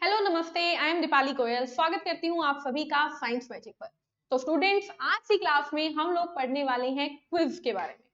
Hello नमस्ते, I am Deepali Goyal. स्वागत करती हूँ आप सभी का साइंस मैजिक पर। तो स्टूडेंट्स, आज की क्लास में हम लोग पढ़ने वाले हैं क्विज के बारे में।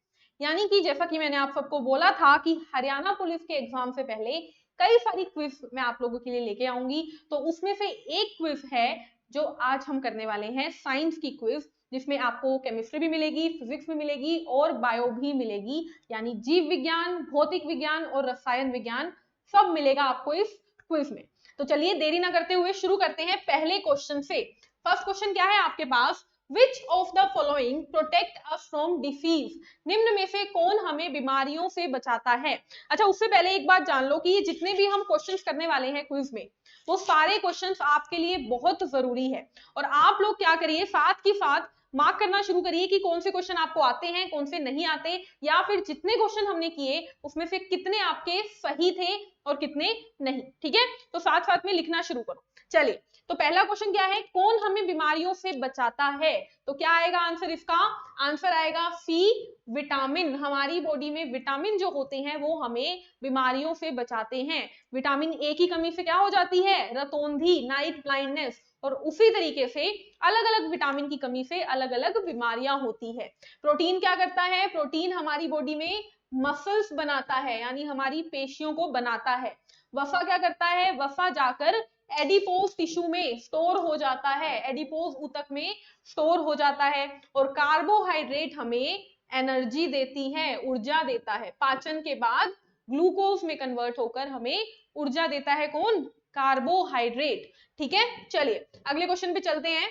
यानी कि जैसा कि मैंने आप सबको बोला था कि हरियाणा पुलिस के एग्जाम से पहले कई सारी क्विज मैं आप लोगों के लिए लेके आऊंगी। तो उसमें से एक क्विज है जो आज हम करने वाले हैं, साइंस की क्विज, जिसमें आपको केमिस्ट्री भी मिलेगी, फिजिक्स भी मिलेगी और बायो भी मिलेगी। यानी जीव विज्ञान, भौतिक विज्ञान और रसायन विज्ञान सब मिलेगा आपको इस क्विज में। तो चलिए देरी ना करते हुए शुरू करते हैं पहले क्वेश्चन से। फर्स्ट क्वेश्चन क्या है आपके पास? Which of the following protect us from disease? निम्न में से कौन हमें बीमारियों से बचाता है? अच्छा, उससे पहले एक बात जान लो कि ये जितने भी हम क्वेश्चंस करने वाले हैं क्विज में, वो सारे क्वेश्चंस आपके लिए बहुत जरूरी है। और आप लोग क्या करिए, साथ के साथ मार्क करना शुरू करिए कि कौन से क्वेश्चन आपको आते हैं, कौन से नहीं आते, या फिर जितने क्वेश्चन हमने किए उसमें से कितने आपके सही थे और कितने नहीं। ठीक है, तो साथ साथ में लिखना शुरू करो। चलिए, तो पहला क्वेश्चन क्या है? कौन हमें बीमारियों से बचाता है? तो क्या आएगा आंसर इसका? आंसर आएगा सी, विटामिन। हमारी बॉडी में विटामिन जो होते हैं वो हमें बीमारियों से बचाते हैं। विटामिन ए की कमी से क्या हो जाती है? रतौंधी, नाइट ब्लाइंडनेस। और उसी तरीके से अलग अलग विटामिन की कमी से अलग अलग बीमारियां होती है। प्रोटीन क्या करता है? प्रोटीन हमारी बॉडी में मसल्स बनाता है, यानी हमारी पेशियों को बनाता है। वसा क्या करता है? वसा जाकर एडिपोज टिश्यू में स्टोर हो जाता है, एडिपोज ऊतक में स्टोर हो जाता है। और कार्बोहाइड्रेट हमें एनर्जी देती है, ऊर्जा देता है। पाचन के बाद ग्लूकोज में कन्वर्ट होकर हमें ऊर्जा देता है कौन? कार्बोहाइड्रेट। ठीक है, चलिए अगले क्वेश्चन पे चलते हैं।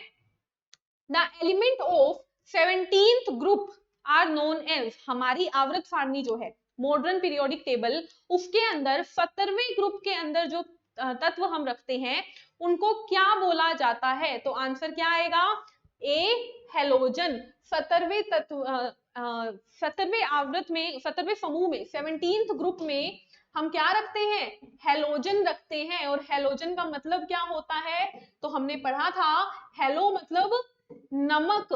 The element of 17th group are known as. हमारी आवर्त सारणी जो है, मॉडर्न पीरियोडिक टेबल, उसके अंदर 17वें ग्रुप के अंदर जो तत्व हम रखते हैं उनको क्या बोला जाता है? तो आंसर क्या आएगा? ए, हेलोजन। 17वें तत्व 17वें आवृत में, 17वें समूह में, 17th ग्रुप में हम क्या रखते हैं? हेलोजन रखते हैं। और हेलोजन का मतलब क्या होता है? तो हमने पढ़ा था, हेलो मतलब नमक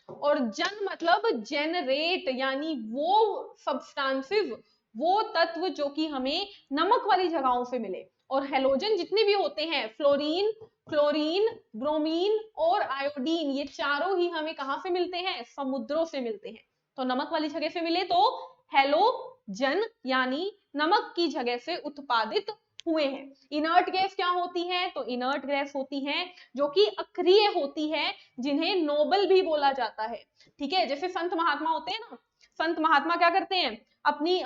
और जन मतलब जेनरेट, यानी वो सब्सटेंसेस, वो तत्व जो कि हमें नमक वाली जगहों से मिले। और हेलोजन जितने भी होते हैं, फ्लोरीन, क्लोरीन, ब्रोमीन और आयोडीन, ये चारों ही हमें कहां से मिलते हैं? समुद्रों से मिलते हैं। तो नमक वाली जगह से मिले तो हेलोजन, यानी नमक की जगह से उत्पादित हुए हैं। इनर्ट गैस क्या होती है? तो इनर्ट गैस होती है जो कि अक्रिय होती है, जिन्हें नोबल भी बोला जाता है। ठीक है, जैसे संत महात्मा होते हैं ना, संत महात्मा क्या करते हैं? अपनी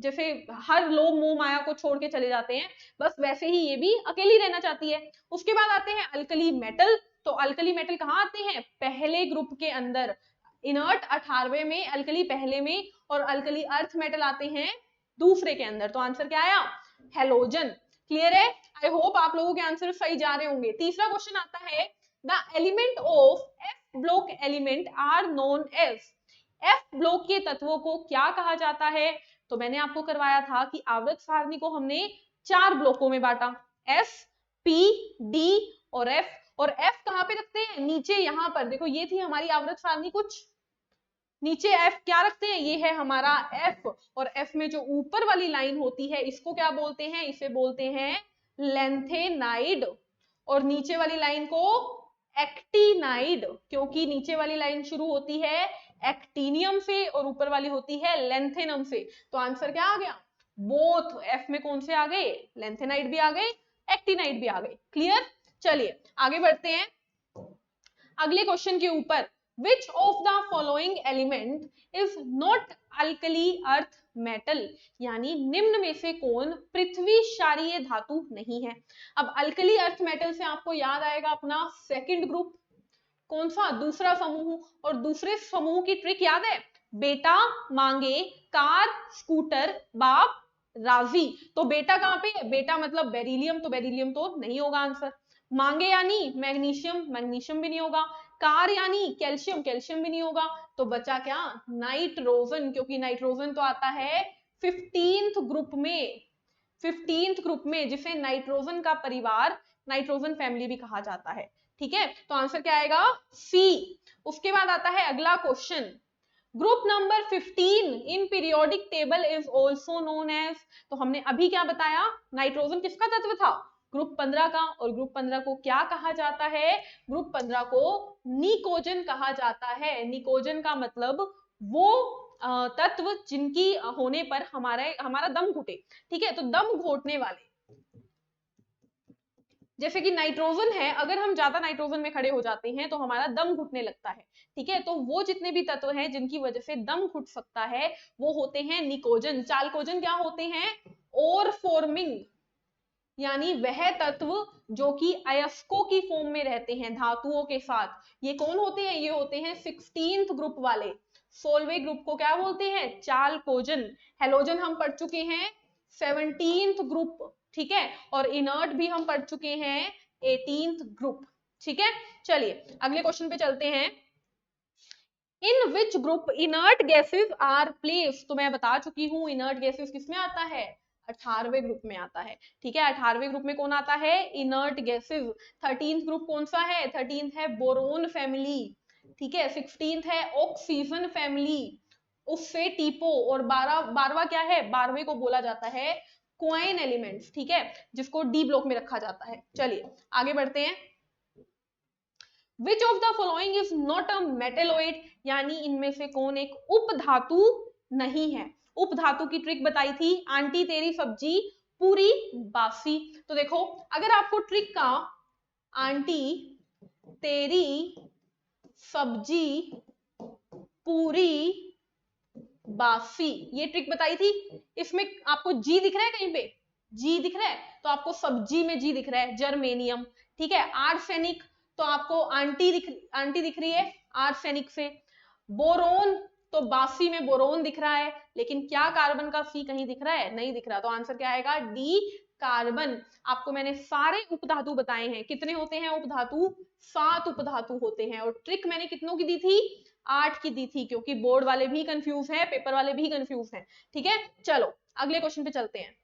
जैसे हर लोग मोह माया को छोड़ के चले जाते हैं, बस वैसे ही ये भी अकेली रहना चाहती है। उसके बाद आते हैं अल्कली मेटल। तो अल्कली मेटल कहाँ आते हैं? पहले ग्रुप के अंदर। इनर्ट 18वें में, अल्कली पहले में, और अल्कली अर्थ मेटल आते हैं दूसरे के अंदर। तो आंसर क्या आया? हेलोजन। क्लियर है? आई होप आप लोगों के आंसर सही जा रहे होंगे। तीसरा क्वेश्चन आता है, the element of F block element are known as. F block के तत्वों को क्या कहा जाता है? तो मैंने आपको करवाया था कि आवर्त सारणी को हमने 4 ब्लॉकों में बांटा, एस, पी, डी और एफ। और एफ कहां पे रखते हैं? नीचे, यहां पर देखो, ये थी हमारी आवर्त सारणी, कुछ नीचे एफ क्या रखते हैं? ये है हमारा एफ। और एफ में जो ऊपर वाली लाइन होती है, इसको क्या बोलते हैं? इसे बोलते हैं लेंथेनाइड। और नीचे वाली लाइन को एक्टिनाइड, क्योंकि नीचे वाली लाइन शुरू होती है एक्टिनियम से और ऊपर वाली होती है लेंथेनम से। तो आंसर क्या आ गया? बोथ। एफ में कौन से आ गए? लेंथेनाइड भी आ गए, एक्टिनाइड भी आ गए। क्लियर? चलिए आगे बढ़ते हैं अगले क्वेश्चन के ऊपर। Which of the following element is not alkali earth metal? यानी निम्न में से कौन पृथ्वी क्षारीय धातु नहीं है? अब अल्कली अर्थ मेटल से आपको याद आएगा अपना सेकंड ग्रुप, कौन सा? दूसरा समूह। और दूसरे समूह की ट्रिक याद है? बेटा मांगे कार, स्कूटर, बाप राजी। तो बेटा कहां पे है? बेटा मतलब बेरिलियम, तो बेरिलियम तो नहीं होगा आंसर। मांगे यानी मैग्नीशियम, मैग्नीशियम भी नहीं होगा। कार यानी कैल्शियम, कैल्शियम भी नहीं होगा। तो बचा क्या? नाइट्रोजन, क्योंकि नाइट्रोजन तो आता है 15th ग्रुप में, 15th ग्रुप में, जिसे नाइट्रोजन का परिवार, नाइट्रोजन फैमिली भी कहा जाता है। ठीक है, तो आंसर क्या आएगा? सी। उसके बाद आता है अगला question, group number 15 in periodic table is also known as. तो हमने अभी क्या बताया? नाइट्रोजन किसका तत्व था? ग्रुप 15 का, और ग्रुप 15 को क्या कहा जाता है? ग्रुप 15 को निकोजन कहा जाता है। निकोजन का मतलब वो तत्व जिनकी होने पर हमारा दम घुटे, ठीक है, तो दम घोटने वाले, जैसे कि नाइट्रोजन है, अगर हम ज्यादा नाइट्रोजन में खड़े हो जाते हैं तो हमारा दम घुटने लगता है, ठीक है, तो वो जितने भी तत्व हैं जिनकी वजह से दम घुट सकता है वो होते हैं निकोजन। चालकोजन क्या होते हैं? ओर फॉर्मिंग, यानी वह तत्व जो कि अयस्कों की फॉर्म में रहते हैं धातुओं के साथ। ये कौन होते हैं? ये होते हैं 16th ग्रुप वाले। 16वें ग्रुप को क्या बोलते हैं? चालकोजन। हेलोजन हम पढ़ चुके हैं 17th ग्रुप, ठीक है, और इनर्ट भी हम पढ़ चुके हैं 18th ग्रुप, ठीक है। चलिए अगले क्वेश्चन पे चलते हैं। In which group inert gases are placed? तो मैं बता चुकी हूं इनर्ट गैसेस किसमें आता है? 18वें ग्रुप में आता है, ठीक है। 18वें ग्रुप में कौन आता है? Inert gases. 13th ग्रुप कौन सा है? 13th है बोरोन फैमिली, ठीक है। 16th है ऑक्सीजन फैमिली, उससे टीपो, और 12वां क्या है? 12वें को बोला जाता है क्वाइन एलिमेंट्स, ठीक है, जिसको डी ब्लॉक में रखा जाता है। चलिए आगे बढ़ते हैं। Which of the following is not a metalloid? यानी इनमें से कौन एक उपधातु नहीं है? उपधातु की ट्रिक बताई थी, आंटी तेरी सब्जी पूरी बासी। तो देखो अगर आपको ट्रिक का आंटी तेरी सब्जी पूरी बासी ये ट्रिक बताई थी, इसमें आपको जी दिख रहा है? कहीं पे जी दिख रहा है? तो आपको सब्जी में जी दिख रहा है, जर्मेनियम, ठीक है। आर्सेनिक, तो आपको आंटी दिख रही है आर्सेनिक से। बोरोन, तो बासी में बोरोन दिख रहा है, लेकिन क्या कार्बन का सी कहीं दिख रहा है? नहीं दिख रहा, तो आंसर क्या आएगा? D carbon. आपको मैंने सारे उपधातु बताए हैं। कितने होते हैं उपधातु? 7 उपधातु होते हैं, और ट्रिक मैंने कितनों की दी थी? 8 की दी थी, क्योंकि बोर्ड वाले भी कंफ्यूज हैं, पेपर वाले भी कंफ्यूज हैं, ठीक है। चलो अगले क्वेश्चन पे चलते हैं।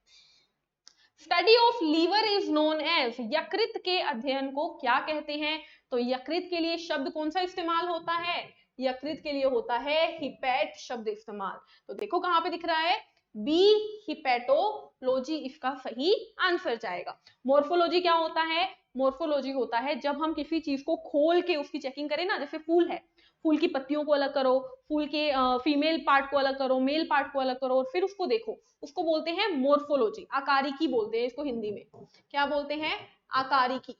Study of liver is known as, यकृत के अध्ययन को क्या कहते हैं? तो यकृत के लिए शब्द कौन सा इस्तेमाल होता है? यकृत के लिए होता है हिपैट शब्द इस्तेमाल। तो देखो कहां पे दिख रहा है? बी हिपैटोलॉजी इसका सही आंसर जाएगा। मोर्फोलॉजी क्या होता है? मोर्फोलॉजी होता है जब हम किसी चीज को खोल के उसकी चेकिंग करें ना, जैसे फूल है, फूल की पत्तियों को अलग करो, फूल के फीमेल पार्ट को अलग करो, मेल पार्ट को अलग करो, और फिर उसको देखो, उसको बोलते हैं मोर्फोलॉजी। आकारिकी बोलते हैं इसको हिंदी में। क्या बोलते हैं? आकारिकी,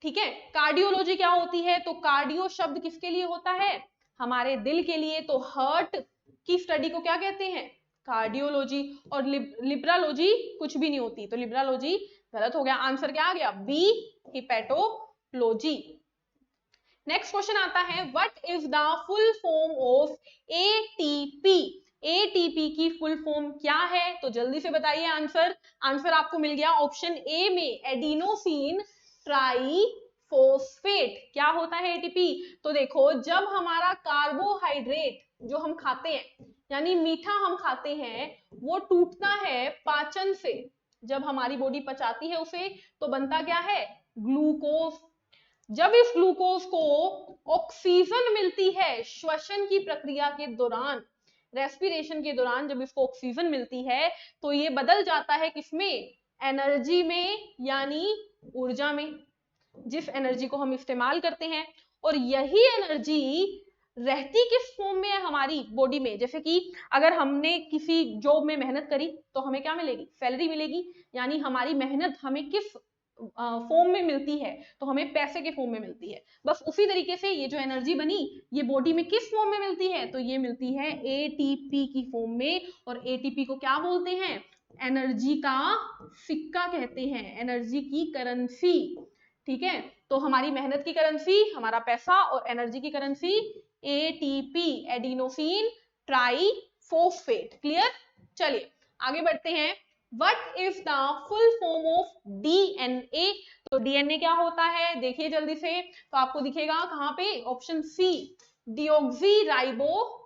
ठीक है। कार्डियोलॉजी क्या होती है? तो कार्डियो शब्द किसके लिए होता है? हमारे दिल के लिए। तो हार्ट की स्टडी को क्या कहते हैं? कार्डियोलॉजी। और लिब्रालॉजी कुछ भी नहीं होती, तो लिब्रालॉजी गलत हो गया। आंसर क्या आ गया? बी हिपैटोलॉजी। नेक्स्ट क्वेश्चन आता है, what is the full form of ATP? ATP की फुल फॉर्म क्या है? तो जल्दी से बताइए आंसर। आंसर आपको मिल गया ऑप्शन ए में, एडिनोसिन ट्राइफॉस्फेट। क्या होता है एटीपी? तो देखो जब हमारा कार्बोहाइड्रेट जो हम खाते हैं, यानी मीठा हम खाते हैं, वो टूटता है पाचन से, जब हमारी बॉडी पचाती है उसे, तो बनता क्या है? ग्लूकोज। जब इस ग्लूकोज को ऑक्सीजन मिलती है श्वसन की प्रक्रिया के दौरान, रेस्पिरेशन के दौरान जब इसको ऑक्सीजन मिलती है, तो ये बदल जाता है किसमें? एनर्जी में, यानी ऊर्जा में, जिस एनर्जी को हम इस्तेमाल करते हैं। और यही एनर्जी रहती किस फॉर्म में है हमारी बॉडी में? जैसे कि अगर हमने किसी जॉब में मेहनत करी तो हमें क्या मिलेगी? सैलरी मिलेगी, यानी हमारी मेहनत हमें किस फॉर्म में मिलती है? तो हमें पैसे के फॉर्म में मिलती है। बस उसी तरीके से ये जो एनर्जी बनी, ये बॉडी में किस फॉर्म में मिलती है? तो ये मिलती है एटीपी की फॉर्म में। और एटीपी को क्या बोलते हैं? एनर्जी का सिक्का कहते हैं, एनर्जी की करेंसी, ठीक है। तो हमारी मेहनत की करेंसी हमारा पैसा, और एनर्जी की currency ATP, adenosine triphosphate. Clear? चलिए आगे बढ़ते हैं। What is the full form of DNA? तो डीएनए क्या होता है? देखिए जल्दी से, तो आपको दिखेगा कहां पे? Option C, deoxy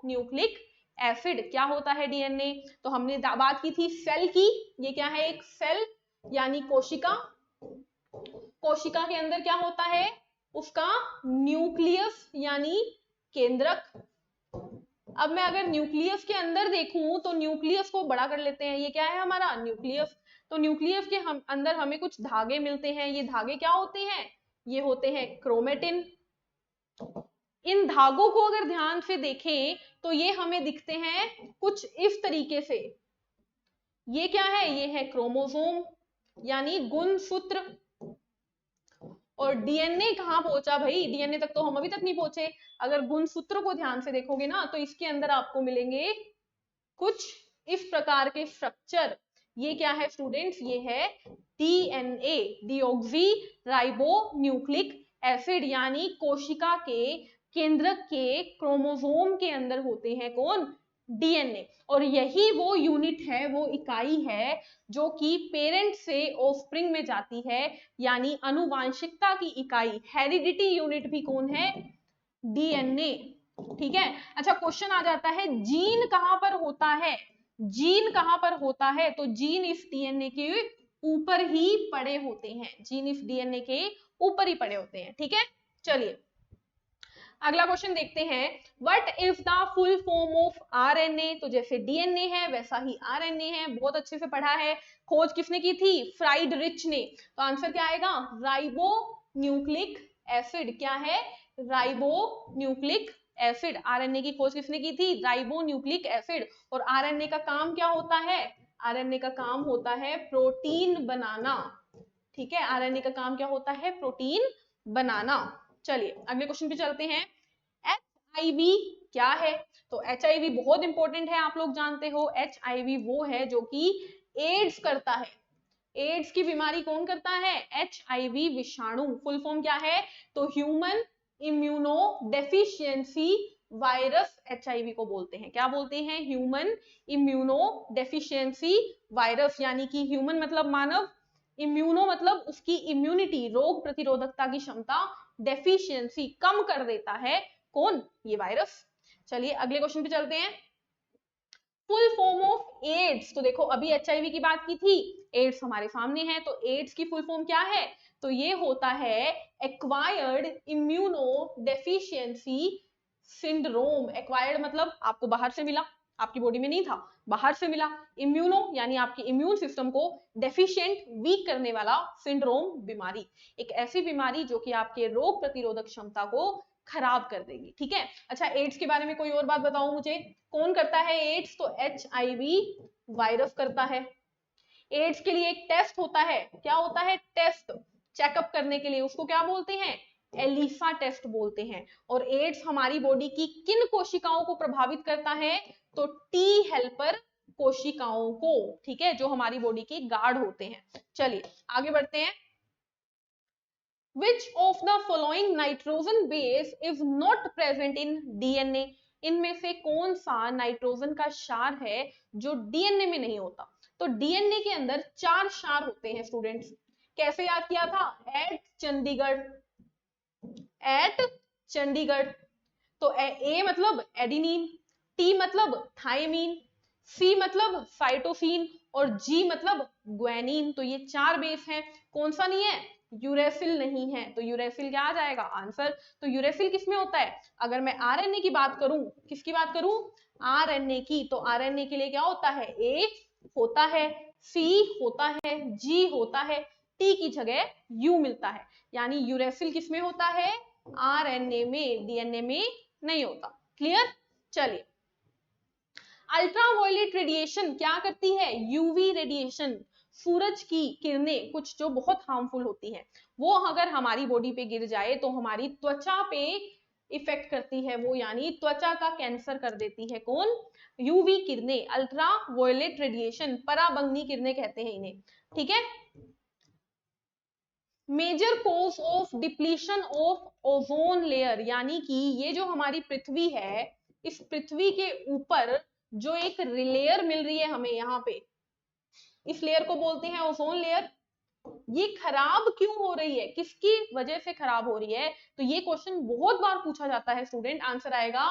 nucleic acid. क्या होता है डीएनए? तो हमने बात की थी सेल की। ये क्या है? एक सेल, यानी कोशिका। कोशिका के अंदर क्या होता है? उसका न्यूक्लियस, यानी केंद्रक। अब मैं अगर न्यूक्लियस के अंदर देखूं, तो न्यूक्लियस को बड़ा कर लेते हैं, ये क्या है हमारा? न्यूक्लियस। तो न्यूक्लियस के अंदर हमें कुछ धागे मिलते हैं। ये धागे क्या होते हैं? ये होते हैं क्रोमेटिन। इन धागों को अगर ध्यान से देखें तो ये हमें दिखते हैं कुछ इस तरीके से। ये क्या है? ये है क्रोमोसोम यानी गुणसूत्र। और डीएनए कहाँ पहुंचा भाई? डीएनए तक तो हम अभी तक नहीं पहुंचे। अगर गुणसूत्र को ध्यान से देखोगे ना तो इसके अंदर आपको मिलेंगे कुछ इस प्रकार के स्ट्रक्चर। ये क्या है स्टूडेंट्स? ये है DNA, deoxy ribo nucleic acid, यानी कोशिका के केंद्रक के क्रोमोसोम के अंदर होते हैं कौन? डीएनए। और यही वो यूनिट है, वो इकाई है जो कि पेरेंट से ऑफस्प्रिंग में जाती है, यानी अनुवांशिकता की इकाई, हेरिडिटी यूनिट भी कौन है? डीएनए। ठीक है। अच्छा, क्वेश्चन आ जाता है जीन कहां पर होता है? जीन कहां पर होता है? तो जीन इस डीएनए के ऊपर ही पड़े होते हैं। जीन इस डीएनए के ऊपर ही पड़े होते हैं। ठीक है, चलिए अगला क्वेश्चन देखते हैं। What is the full form of RNA? तो जैसे डीएनए है वैसा ही आरएनए है, बहुत अच्छे से पढ़ा है। खोज किसने की थी? फ्राइडरिच ने। तो आंसर क्या आएगा? Ribo nucleic acid. क्या है? Ribo nucleic acid. आरएनए की खोज किसने की थी? Ribo nucleic acid. और आरएनए का काम क्या होता है? आरएनए का काम होता है प्रोटीन बनाना। ठीक है, आरएनए का काम क्या होता है? प्रोटीन बनाना। चलिए अगले क्वेश्चन पे चलते हैं। एचआईवी क्या है? तो एचआईवी बहुत इंपॉर्टेंट है, आप लोग जानते हो। एचआईवी वो है जो कि एड्स करता है। एड्स की बीमारी कौन करता है? एचआईवी विषाणु। फुल फॉर्म क्या है? तो human immuno deficiency virus HIV को बोलते हैं। क्या बोलते हैं? ह्यूमन इम्यूनो डेफिशिएंसी वायरस, यानी कि ह्यूमन मतलब मानव, इम्यूनो मतलब उसकी इम्यूनिटी, रोग प्रतिरोधकता की क्षमता, डेफिशिएंसी कम कर देता है कौन? ये वायरस। चलिए अगले क्वेश्चन पे चलते हैं। Full form of AIDS. तो देखो अभी एचआईवी की बात की थी, एड्स हमारे सामने है। तो एड्स की फुल फॉर्म क्या है? तो ये होता है acquired immuno deficiency syndrome. Acquired मतलब आपको बाहर से मिला, आपकी बॉडी में नहीं था, बाहर से मिला। इम्यूनो यानी आपके इम्यून सिस्टम को डेफिशिएंट, वीक करने वाला सिंड्रोम बीमारी, एक ऐसी बीमारी जो कि आपके रोग प्रतिरोधक क्षमता को खराब कर देगी। ठीक है। अच्छा, एड्स के बारे में कोई और बात बताओ मुझे, कौन करता है एड्स? तो एचआईवी वायरस करता है। एड्स के लिए एक टेस्ट होता है। क्या होता है? टेस्ट चेकअप करने के लिए, उसको क्या बोलते हैं? एलिसा टेस्ट बोलते हैं। और एड्स हमारी बॉडी की किन कोशिकाओं को प्रभावित करता है? तो टी हेल्पर कोशिकाओं को। ठीक है, जो हमारी बॉडी के गार्ड होते हैं। चलिए आगे बढ़ते हैं। Which of the following nitrogen base is not present in DNA? इनमें से कौन सा नाइट्रोजन का क्षार है जो डीएनए में नहीं होता? तो डीएनए के अंदर 4 क्षार होते हैं स्टूडेंट्स। कैसे याद किया था? At Chandigarh, at Chandigarh. तो ए मतलब एडिनिन, टी मतलब थायमीन, सी मतलब साइटोसिन और जी मतलब ग्वेनिन। तो ये 4 बेस हैं। कौन सा नहीं है? यूरेसिल नहीं है। तो यूरेसिल क्या आ जाएगा आंसर? तो यूरेसिल किसमें होता है? अगर मैं आरएनए की बात करूं, किसकी बात करूं? आरएनए की। तो आरएनए के लिए क्या होता है? ए होता है, सी होता है, जी होता है, टी की जगह यू मिलता है। यानी यूरेसिल किसमें होता है? आरएनए में, डीएनए में नहीं होता। क्लियर? चलिए अल्ट्रावायलेट रेडिएशन क्या करती है? यूवी रेडिएशन, सूरज की किरणें कुछ जो बहुत हार्मफुल होती हैं, वो अगर हमारी बॉडी पे गिर जाए तो हमारी त्वचा पे इफेक्ट करती है वो, यानी त्वचा का कैंसर कर देती है। कौन? यूवी किरणें, अल्ट्रावायलेट रेडिएशन, पराबंगनी किरणें कहते हैं इन्हें। ठीक है। Major cause of depletion of ozone layer, यानी कि ये जो हमारी पृथ्वी है, इस पृथ्वी के ऊपर जो एक लेयर मिल रही है हमें यहाँ पे, इस लेयर को बोलते हैं ओजोन लेयर। ये खराब क्यों हो रही है? किसकी वजह से खराब हो रही है? तो ये क्वेश्चन बहुत बार पूछा जाता है स्टूडेंट। आंसर आएगा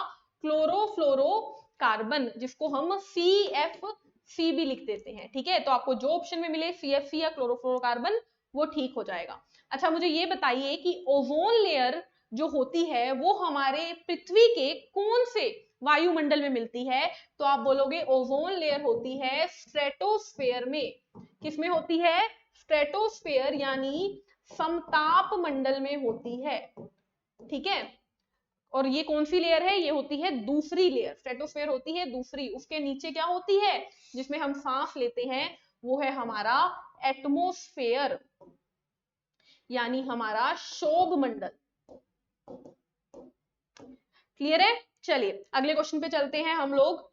क्लोरोफ्लोरोकार्बन, जिसको हम CFC भी लिख देते हैं। ठीक है, तो आपको जो ऑप्शन में मिले CFC या क्लोरोफ्लोरोकार्बन, वो ठीक हो जाएगा। अच्छा मुझे ये बताइए कि ओजोन लेयर जो होती है वो हमारे पृथ्वी के कौन से वायुमंडल में मिलती है? तो आप बोलोगे ओजोन लेयर होती है स्ट्रेटोस्फेयर में। किसमें होती है? स्ट्रेटोस्फेयर यानी समताप मंडल में होती है, ठीक है। और ये कौन सी लेयर है? ये होती है दूसरी लेयर, स्ट्रेटोस्फेयर होती है दूसरी। उसके नीचे क्या होती है जिसमें हम सांस लेते हैं? वो है हमारा एटमॉस्फेयर यानी हमारा शोभ मंडल। क्लियर है? चलिए अगले क्वेश्चन पे चलते हैं हम लोग।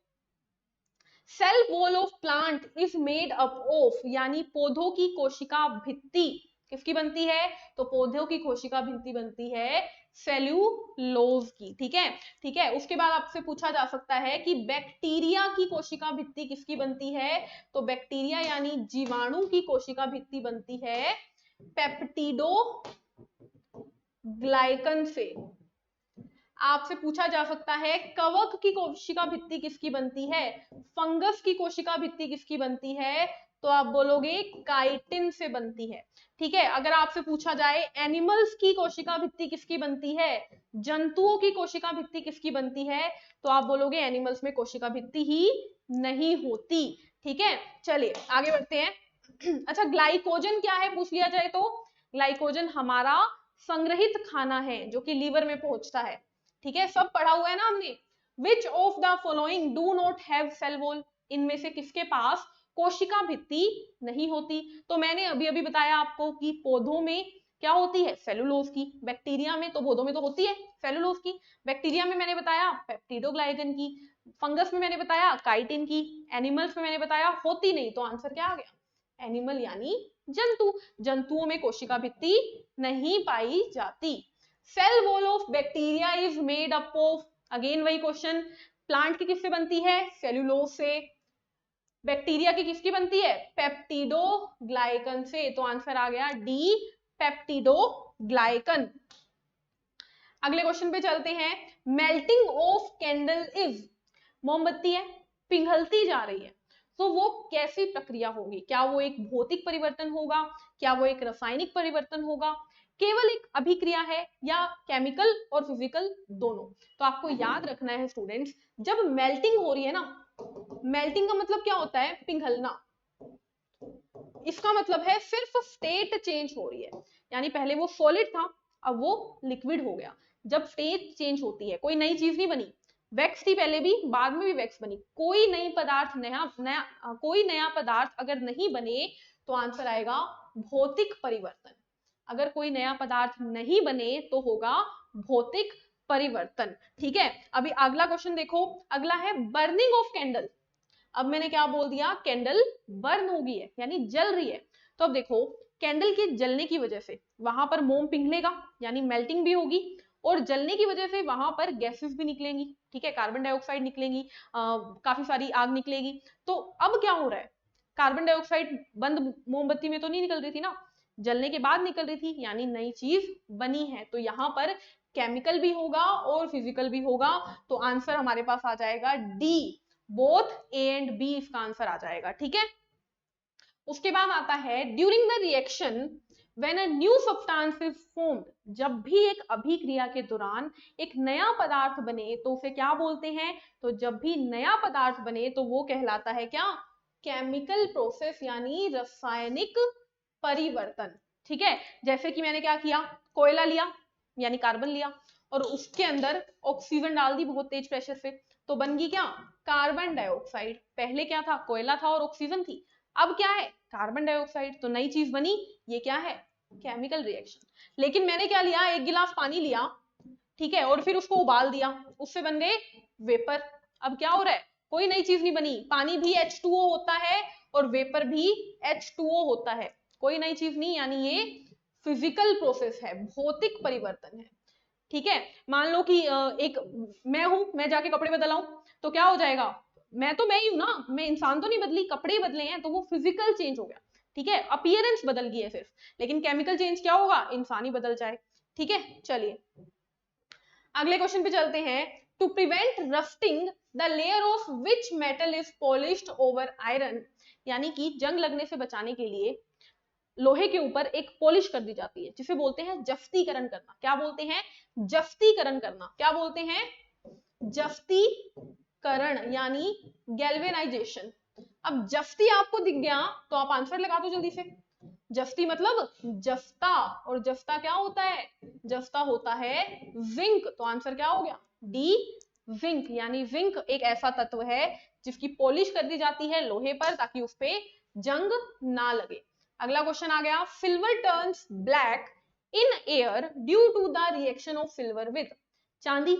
Cell wall of plant is made up of, यानी पौधों की कोशिका भित्ति किसकी बनती है? तो पौधों की कोशिका भित्ति बनती है सेल्यूलोज की, ठीक है। ठीक है, उसके बाद आपसे पूछा जा सकता है कि बैक्टीरिया की कोशिका भित्ति किसकी बनती है? तो बैक्टीरिया यानी जीवाणु की कोशिका भित्ति बनती है पेप्टिडो ग्लाइकन से। आपसे पूछा जा सकता है कवक की कोशिका भित्ति किसकी बनती है? फंगस की कोशिका भित्ति किसकी बनती है? तो आप बोलोगे काइटिन से बनती है, ठीक है। अगर आपसे पूछा जाए एनिमल्स की कोशिका भित्ति किसकी बनती है? जंतुओं की कोशिका भित्ति किसकी बनती है? तो आप बोलोगे एनिमल्स में कोशिका भित्ति ही नहीं होती, ठीक है। चलिए आगे बढ़ते हैं। अच्छा, ग्लाइकोजन क्या है पूछ लिया जाए तो ग्लाइकोजन हमारा संग्रहित खाना है जो कि लीवर में पहुंचता है, ठीक है। सब पढ़ा हुआ है ना हमने। Which of the following do not have cell wall, इनमें से किसके पास कोशिका भित्ति नहीं होती? तो मैंने अभी अभी बताया आपको कि पौधों में क्या होती है? सेलुलोज की। बैक्टीरिया में तो पौधों में तो होती है सेलुलोज की, बैक्टीरिया में मैंने बताया पेप्टिडोग्लाइकन की, फंगस में मैंने बताया काइटिन की, एनिमल्स में मैंने बताया होती नहीं। तो आंसर क्या आ गया? एनिमल यानी जंतु। जंतुओं में कोशिका भित्ति नहीं पाई जाती। Cell wall of bacteria is made up of, again वही क्वेश्चन, प्लांट की किससे बनती है? सेल्यूलोज से। बैक्टीरिया की किसकी बनती है? पेप्टिडोग्लाइकन से। तो आंसर आ गया डी, पेप्टिडोग्लाइकन। अगले क्वेश्चन पे चलते हैं। मेल्टिंग ऑफ कैंडल इज, मोमबत्ती है पिघलती जा रही है, तो वो कैसी प्रक्रिया होगी? क्या वो एक भौतिक परिवर्तन होगा? क्या वो एक रासायनिक परिवर्तन होगा? केवल एक अभिक्रिया है या केमिकल और फिजिकल दोनों? तो आपको याद रखना है स्टूडेंट्स, जब मेल्टिंग हो रही है ना, मेल्टिंग का मतलब क्या होता है? पिघलना। इसका मतलब है सिर्फ स्टेट चेंज हो रही है, यानी पहले वो सॉलिड था अब वो लिक्विड हो गया। जब स्टेट चेंज होती है, कोई नई चीज नहीं बनी, वैक्स थी पहले भी, बाद में भी वैक्स बनी, कोई नई पदार्थ कोई नया पदार्थ अगर नहीं बने तो आंसर आएगा भौतिक परिवर्तन। अगर कोई नया पदार्थ नहीं बने तो होगा भौतिक परिवर्तन, ठीक है। अभी अगला क्वेश्चन देखो, अगला है बर्निंग ऑफ कैंडल। अब मैंने क्या बोल दिया? कैंडल बर्न होगी है यानी जल रही है। तो अब देखो कैंडल के जलने की वजह से वहां पर मोम पिघलेगा यानी मेल्टिंग भी होगी, और जलने की वजह से वहां पर गैसेस भी निकलेंगी, ठीक है, कार्बन डाइऑक्साइड निकलेंगी, काफी सारी आग निकलेगी। तो अब क्या हो रहा है? कार्बन डाइऑक्साइड बंद मोमबत्ती में तो नहीं निकल रही थी ना, जलने के बाद निकल रही थी, यानी नई चीज बनी है। तो यहाँ पर केमिकल भी होगा और फिजिकल भी होगा। तो आंसर हमारे पास आ जाएगा D, both A and B इसका आंसर आ जाएगा, ठीक है। उसके बाद आता है during the reaction when a new substance is formed, जब भी एक अभिक्रिया के दौरान एक नया पदार्थ बने तो उसे क्या बोलते हैं? तो जब भी नया पदार्थ बने तो वो कहलाता है क्या? केमिकल प्रोसेस यानी रासायनिक परिवर्तन, ठीक है। जैसे कि मैंने क्या किया, कोयला लिया यानी कार्बन लिया और उसके अंदर ऑक्सीजन डाल दी बहुत तेज प्रेशर से, तो बन गई क्या? Carbon dioxide. पहले क्या था? कोयला था और ऑक्सीजन थी, अब क्या है? Carbon dioxide. तो नई चीज बनी, ये क्या है? Chemical reaction. लेकिन मैंने क्या लिया? एक गिलास पानी लिया, ठीक है, और फिर उसको उबाल दिया, उससे बन गए वेपर। अब क्या हो रहा है? कोई नई चीज नहीं बनी, पानी भी H2O होता है और वेपर भी H2O होता है, कोई नई चीज नहीं, यानी ये फिजिकल प्रोसेस है, भौतिक परिवर्तन है, ठीक है। मान लो कि एक मैं हूं, मैं जाके कपड़े बदल आऊं तो क्या हो जाएगा? मैं ही हूं ना, मैं इंसान तो नहीं बदली, कपड़े ही बदले हैं, तो वो फिजिकल चेंज हो गया, ठीक है, अपीयरेंस बदल गई है सिर्फ। लेकिन केमिकल चेंज क्या होगा? इंसान ही बदल जाए, ठीक है। चलिए अगले क्वेश्चन पे चलते हैं। To prevent rusting the layer of which metal is polished over iron, यानी कि जंग लगने से बचाने के लिए लोहे के ऊपर एक पॉलिश कर दी जाती है जिसे बोलते हैं जफ्तीकरण करना। क्या बोलते हैं? जफ्तीकरण करना। क्या बोलते हैं? जफ्तीकरण यानी गैल्वेनाइजेशन। अब जफ्ती आपको दिख गया तो आप आंसर लगा दो जल्दी से। जफ्ती मतलब जफ्ता, और जफ्ता क्या होता है? जफ्ता होता है जिंक, तो आंसर क्या हो गया? D, zinc. यानी जिंक एक ऐसा तत्व है जिसकी पॉलिश कर दी जाती है लोहे पर ताकि उस पे जंग ना लगे। अगला क्वेश्चन आ गया, silver turns black in air due to the reaction of silver with. चांदी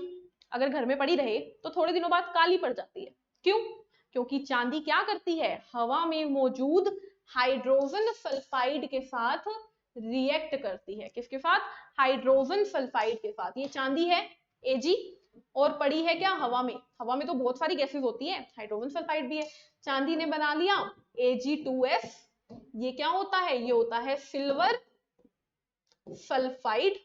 अगर घर में पड़ी रहे तो थोड़े दिनों बाद काली पड़ जाती है। क्यों? क्योंकि चांदी क्या करती है? हवा में मौजूद हाइड्रोजन सल्फाइड के साथ रिएक्ट करती है। किसके साथ? हाइड्रोजन सल्फाइड के साथ। ये चांदी है Ag, और पड़ी है क्या? हवा में। हवा में तो बहुत सारी गैसेस होती है, हाइड्रोजन सल्फाइड भी है। चांदी ने बना लिया Ag2S, ये क्या होता है? ये होता है सिल्वर सल्फाइड,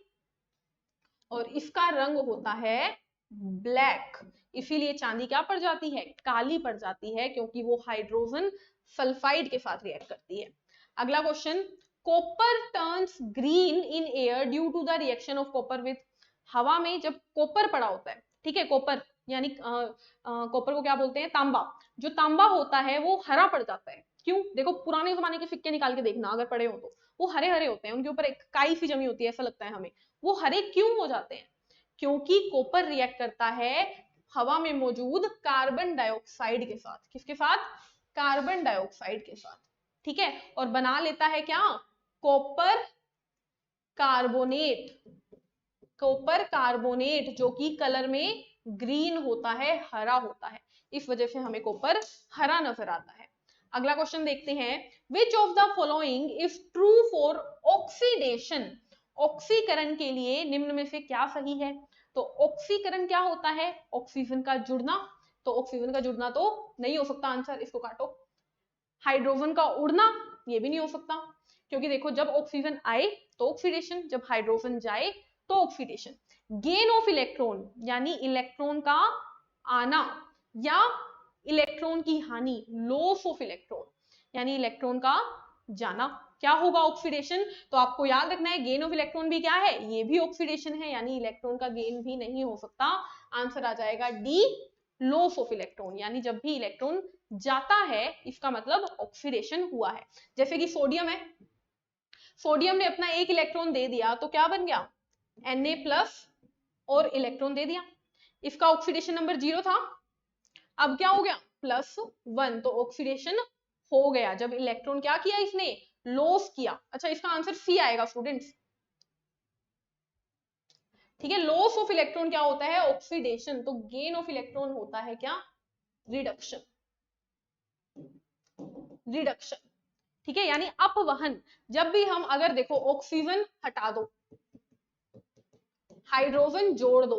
और इसका रंग होता है ब्लैक। इसीलिए चांदी क्या पड़ जाती है? काली पड़ जाती है, क्योंकि वो हाइड्रोजन सल्फाइड के साथ रिएक्ट करती है। अगला question, copper turns green in air due to the reaction of copper with. हवा में जब कॉपर पड़ा होता है, ठीक है, कॉपर यानी कॉपर को क्या बोलते हैं? तांबा। जो तांबा होता है वो हरा पड़ जाता है। क्यों? देखो पुराने जमाने के सिक्के निकाल के देखना अगर पड़े हो तो, वो हरे हरे होते हैं, उनके ऊपर एक काई सी जमी होती है, ऐसा लगता है हमें। वो हरे क्यों हो जाते हैं? क्योंकि कॉपर रिएक्ट करता है हवा में मौजूद कार्बन डाइऑक्साइड के साथ। किसके साथ? कार्बन डाइऑक्साइड के साथ, ठीक है, और बना लेता है क्या? Copper carbonate. कॉपर कार्बोनेट जो कि कलर में ग्रीन होता है, हरा होता है, इस वजह से हमें कॉपर हरा नजर आता है। अगला क्वेश्चन देखते हैं, विच of the following is true for oxidation. ऑक्सीकरण के लिए निम्न में से क्या सही है? तो ऑक्सीकरण क्या होता है? ऑक्सीजन का जुड़ना। तो ऑक्सीजन का जुड़ना तो नहीं हो सकता, आंसर इसको काटो। हाइड्रोजन का उड़ना, ये भी नहीं हो सकता, क्योंकि देखो जब ऑक्सीजन आए तो ऑक्सीडेशन, जब हाइड्रोजन जाए तो ऑक्सीडेशन। गेन ऑफ इलेक्ट्रॉन यानी इलेक्ट्रॉन का आना, या इलेक्ट्रॉन की हानि, लॉस ऑफ इलेक्ट्रॉन यानी इलेक्ट्रॉन का जाना, क्या होगा? ऑक्सीडेशन। तो आपको याद रखना है गेन ऑफ इलेक्ट्रॉन भी क्या है? ये भी ऑक्सीडेशन है, यानी इलेक्ट्रॉन का गेन भी नहीं हो सकता। आंसर आ जाएगा डी, लॉस ऑफ इलेक्ट्रॉन। यानी जब भी इलेक्ट्रॉन जाता है इसका मतलब ऑक्सीडेशन हुआ है। जैसे कि सोडियम है, सोडियम ने अपना एक इलेक्ट्रॉन दे दिया तो क्या बन गया? Na+ और इलेक्ट्रॉन दे दिया, इसका ऑक्सीडेशन नंबर 0 था, अब क्या हो गया? +1, तो ऑक्सीडेशन हो गया जब इलेक्ट्रॉन क्या किया? इसने लॉस किया। अच्छा, इसका आंसर सी आएगा स्टूडेंट्स, ठीक है। लॉस ऑफ इलेक्ट्रॉन क्या होता है? ऑक्सीडेशन। तो गेन ऑफ इलेक्ट्रॉन होता है क्या? रिडक्शन। रिडक्शन, ठीक है, यानी अपवहन। जब भी हम अगर देखो ऑक्सीजन हटा दो, हाइड्रोजन जोड़ दो,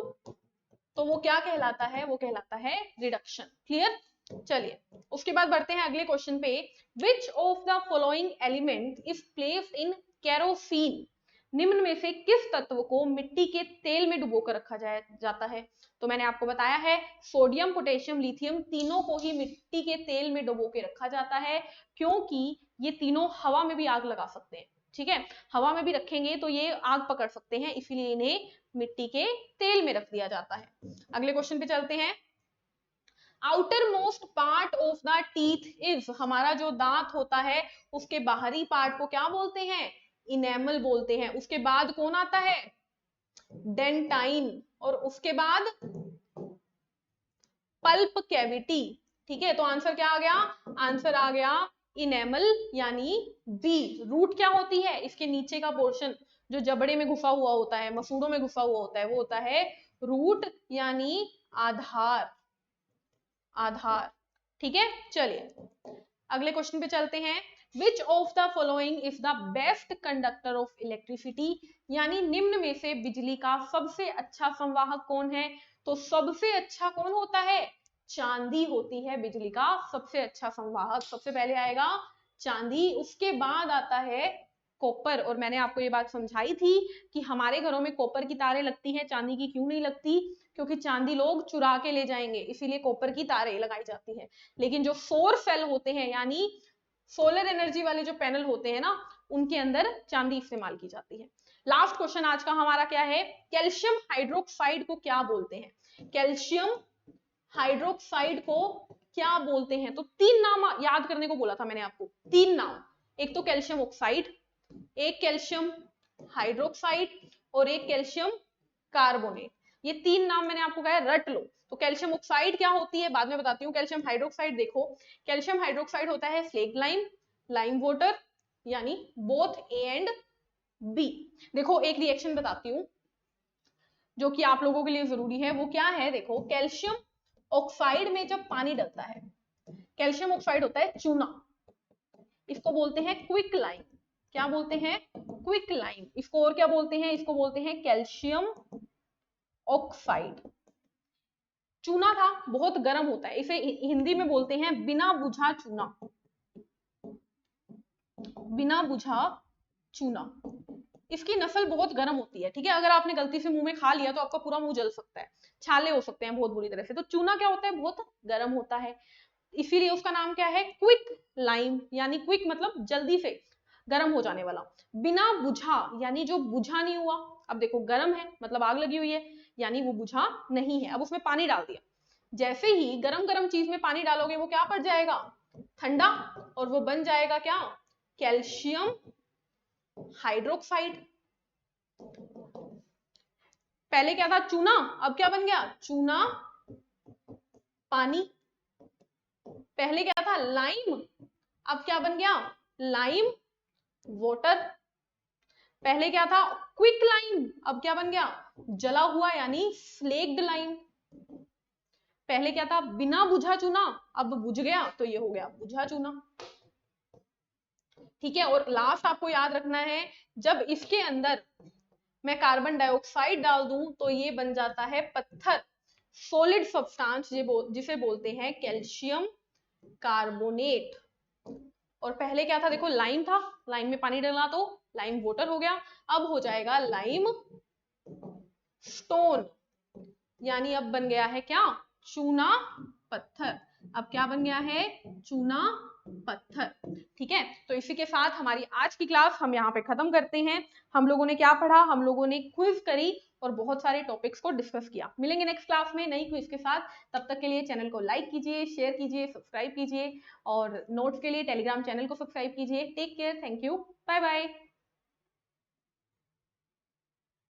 तो वो क्या कहलाता है? वो कहलाता है रिडक्शन। क्लियर? चलिए उसके बाद बढ़ते हैं अगले क्वेश्चन पे, विच of the following element is placed in kerosene. निम्न में से किस तत्व को मिट्टी के तेल में डुबोकर रखा जाता है? तो मैंने आपको बताया है सोडियम, पोटेशियम, लिथियम तीनों को ही मिट्टी के तेल में डुबो के रखा जाता है, क्योंकि ये तीनों हवा में भी आग लगा सकते हैं, ठीक है, हवा में भी रखेंगे तो ये आग पकड़ सकते हैं, इसीलिए इन्हें मिट्टी के तेल में रख दिया जाता है। अगले क्वेश्चन पे चलते हैं, outer most part of the teeth is. हमारा जो दांत होता है उसके बाहरी पार्ट को क्या बोलते हैं? इनेमल बोलते हैं। उसके बाद कौन आता है? डेंटाइन, और उसके बाद पल्प कैविटी, ठीक है, तो आंसर क्या आ गया? आंसर आ गया इनेमल यानी बी। रूट क्या होती है? इसके नीचे का पोर्शन जो जबड़े में घुसा हुआ होता है, मसूड़ों में घुसा हुआ होता है, वो होता है रूट यानी आधार। आधार, ठीक है। चलिए अगले क्वेश्चन पे चलते हैं, विच of the following is the best conductor of electricity. यानी निम्न में से बिजली का सबसे अच्छा संवाहक कौन है? तो सबसे अच्छा कौन होता है? चांदी होती है बिजली का सबसे अच्छा संवाहक। सबसे पहले आएगा चांदी, उसके बाद आता है कॉपर। और मैंने आपको ये बात समझाई थी कि हमारे घरों में कॉपर की तारें लगती हैं, चांदी की क्यों नहीं लगती? क्योंकि चांदी लोग चुरा के ले जाएंगे, इसीलिए कॉपर की तारें लगाई जाती है। लेकिन जो सौर सेल होते हैं यानी सोलर एनर्जी वाले जो पैनल होते हैं ना, उनके अंदर चांदी इस्तेमाल की जाती है। लास्ट क्वेश्चन आज का हमारा क्या है? कैल्शियम हाइड्रोक्साइड को क्या बोलते हैं? कैल्शियम हाइड्रोक्साइड को क्या बोलते हैं? तो 3 नाम याद करने को बोला था मैंने आपको, 3 नाम। एक तो कैल्शियम ऑक्साइड, एक कैल्शियम हाइड्रोक्साइड और एक कैल्शियम कार्बोनेट। ये 3 नाम मैंने आपको कहा रट लो। तो कैल्शियम ऑक्साइड क्या होती है बाद में बताती हूँ। कैल्शियम हाइड्रोक्साइड देखो, कैल्शियम हाइड्रोक्साइड होता है फ्लेक लाइम, लाइम वाटर, यानी बोथ ए एंड बी। देखो एक रिएक्शन बताती हूँ जो कि आप लोगों के लिए जरूरी है, वो क्या है? देखो कैल्शियम ऑक्साइड में जब पानी डलता है, कैल्शियम ऑक्साइड होता है चूना, इसको बोलते हैं क्विक लाइम। क्या बोलते हैं? Quick lime. इसको और क्या बोलते हैं? इसको बोलते हैं कैल्शियम ऑक्साइड। चूना था, बहुत गर्म होता है, इसे हिंदी में बोलते हैं बिना बुझा चूना, बिना बुझा चूना। इसकी नस्ल बहुत गर्म होती है, ठीक है। अगर आपने गलती से मुंह में खा लिया तो आपका पूरा मुंह जल सकता है, छाले हो सकते हैं बहुत बुरी तरह से। तो चूना क्या होता है? बहुत गर्म होता है, इसीलिए उसका नाम क्या है? क्विक लाइम, यानी क्विक मतलब जल्दी से गर्म हो जाने वाला। बिना बुझा यानी जो बुझा नहीं हुआ। अब देखो गर्म है मतलब आग लगी हुई है, यानी वो बुझा नहीं है। अब उसमें पानी डाल दिया, जैसे ही गरम गरम चीज में पानी डालोगे वो क्या पड़ जाएगा? ठंडा, और वो बन जाएगा क्या? Calcium hydroxide. पहले क्या था? चूना, अब क्या बन गया? चूना पानी। पहले क्या था? लाइम, अब क्या बन गया? Lime water. पहले क्या था? क्विक लाइम, अब क्या बन गया? जला हुआ यानी स्लेक्ड लाइम। पहले क्या था? बिना बुझा चूना, अब बुझ गया तो ये हो गया बुझा चूना, ठीक है। और लास्ट आपको याद रखना है, जब इसके अंदर मैं कार्बन डाइऑक्साइड डाल दूं तो ये बन जाता है पत्थर, सॉलिड सब्सटेंस, जिसे बोलते हैं कैल्शियम कार्बोनेट। और पहले क्या था? देखो लाइम था, लाइम में पानी डाला तो लाइम वाटर हो गया, अब हो जाएगा लाइम स्टोन, यानी अब बन गया है क्या? चूना पत्थर। अब क्या बन गया है? चूना पत्थर, ठीक है। तो इसी के साथ हमारी आज की क्लास हम यहाँ पे खत्म करते हैं। हम लोगों ने क्या पढ़ा? हम लोगों ने क्विज करी और बहुत सारे टॉपिक्स को डिस्कस किया। मिलेंगे नेक्स्ट क्लास में नई क्विज के साथ। तब तक के लिए चैनल को लाइक कीजिए, शेयर कीजिए, सब्सक्राइब कीजिए, और नोट्स के लिए टेलीग्राम चैनल को सब्सक्राइब कीजिए। Take care, thank you, bye bye.